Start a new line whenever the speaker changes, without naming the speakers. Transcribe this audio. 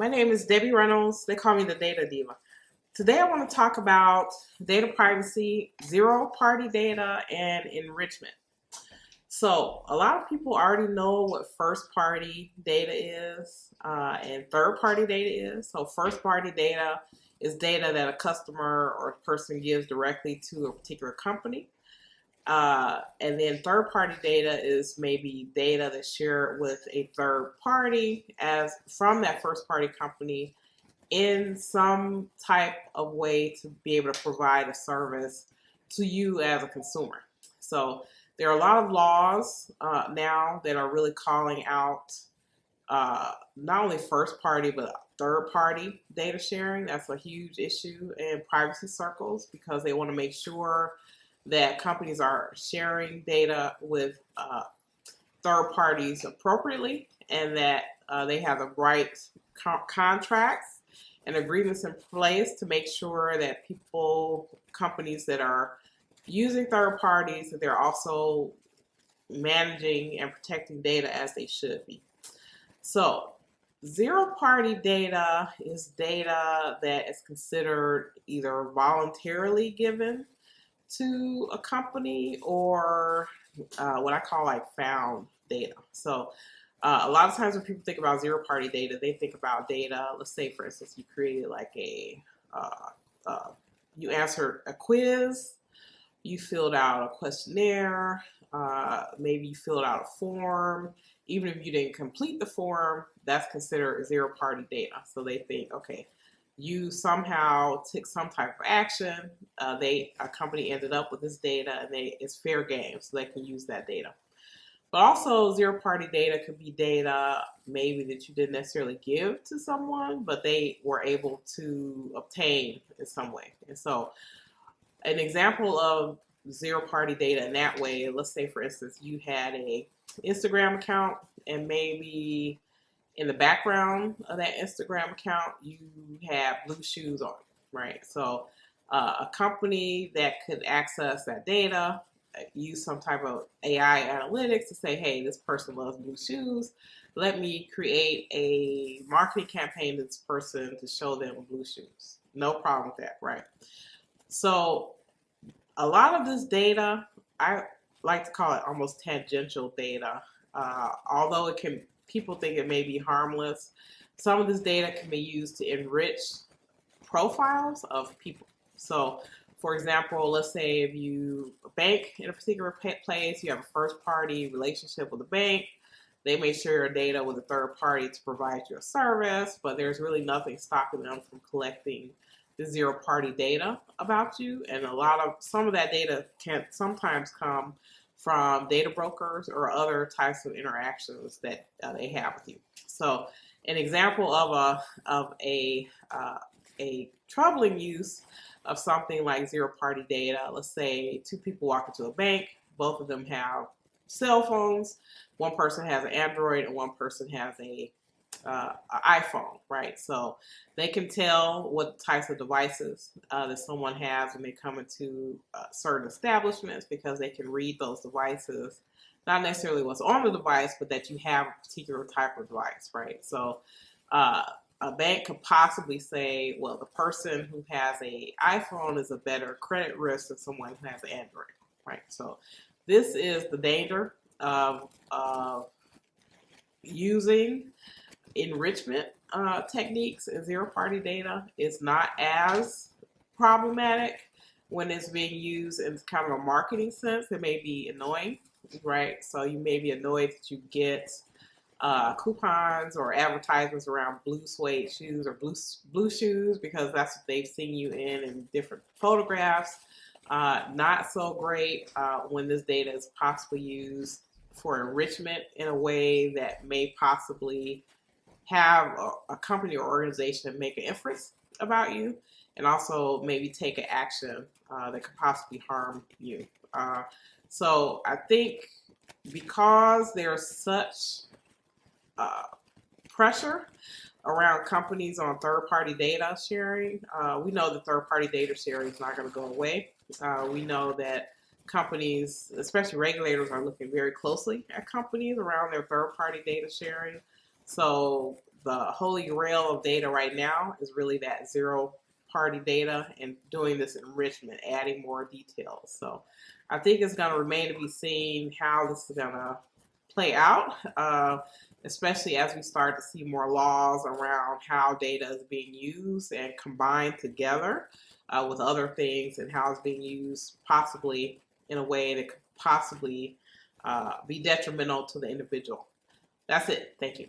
My name is Debbie Reynolds. They call me the Data Diva. Today I want to talk about data privacy, zero-party data, and enrichment. So a lot of people already know what first-party data is and third-party data is. So first-party data is data that a customer or a person gives directly to a particular company. And then third party data is maybe data that's shared with a third party as from that first party company in some type of way to be able to provide a service to you as a consumer. So there are a lot of laws now that are really calling out not only first party but third party data sharing. That's a huge issue in privacy circles because they want to make sure that companies are sharing data with third parties appropriately and that they have the right contracts and agreements in place to make sure that companies that are using third parties, that they're also managing and protecting data as they should be. So zero-party data is data that is considered either voluntarily given to a company or what I call like found data. So a lot of times when people think about zero party data, they think about data. Let's say, for instance, you created like you answered a quiz, you filled out a questionnaire, maybe you filled out a form. Even if you didn't complete the form, that's considered zero party data. So they think, okay, you somehow took some type of action. A company ended up with this data, and it's fair game, so they can use that data. But also, zero-party data could be data maybe that you didn't necessarily give to someone, but they were able to obtain in some way. And so, an example of zero-party data in that way, let's say, for instance, you had a Instagram account, and maybe in the background of that Instagram account, you have blue shoes on, right? So a company that could access that data, use some type of AI analytics to say, hey, this person loves blue shoes. Let me create a marketing campaign to this person to show them blue shoes. No problem with that, right? So a lot of this data, I like to call it almost tangential data, although people think it may be harmless. Some of this data can be used to enrich profiles of people. So, for example, let's say if you bank in a particular place, you have a first-party relationship with a bank, they may share your data with a third party to provide you a service, but there's really nothing stopping them from collecting the zero-party data about you. And some of that data can sometimes come from data brokers or other types of interactions that they have with you. So an example of a troubling use of something like zero-party data, let's say two people walk into a bank, both of them have cell phones, one person has an Android and one person has an iPhone, right? So they can tell what types of devices that someone has when they come into certain establishments because they can read those devices, not necessarily what's on the device, but that you have a particular type of device, right? So a bank could possibly say, well, the person who has an iPhone is a better credit risk than someone who has an Android, right? So this is the danger of using enrichment techniques and zero-party data. Is not as problematic when it's being used in kind of a marketing sense. It may be annoying, right? So you may be annoyed that you get coupons or advertisements around blue suede shoes or blue shoes because that's what they've seen you in different photographs. Not so great when this data is possibly used for enrichment in a way that may possibly have a company or organization make an inference about you and also maybe take an action that could possibly harm you. So I think because there's such pressure around companies on third-party data sharing, we know that third-party data sharing is not going to go away. We know that companies, especially regulators, are looking very closely at companies around their third-party data sharing. So the holy grail of data right now is really that zero-party data and doing this enrichment, adding more details. So I think it's going to remain to be seen how this is going to play out, especially as we start to see more laws around how data is being used and combined together with other things, and how it's being used possibly in a way that could possibly be detrimental to the individual. That's it. Thank you.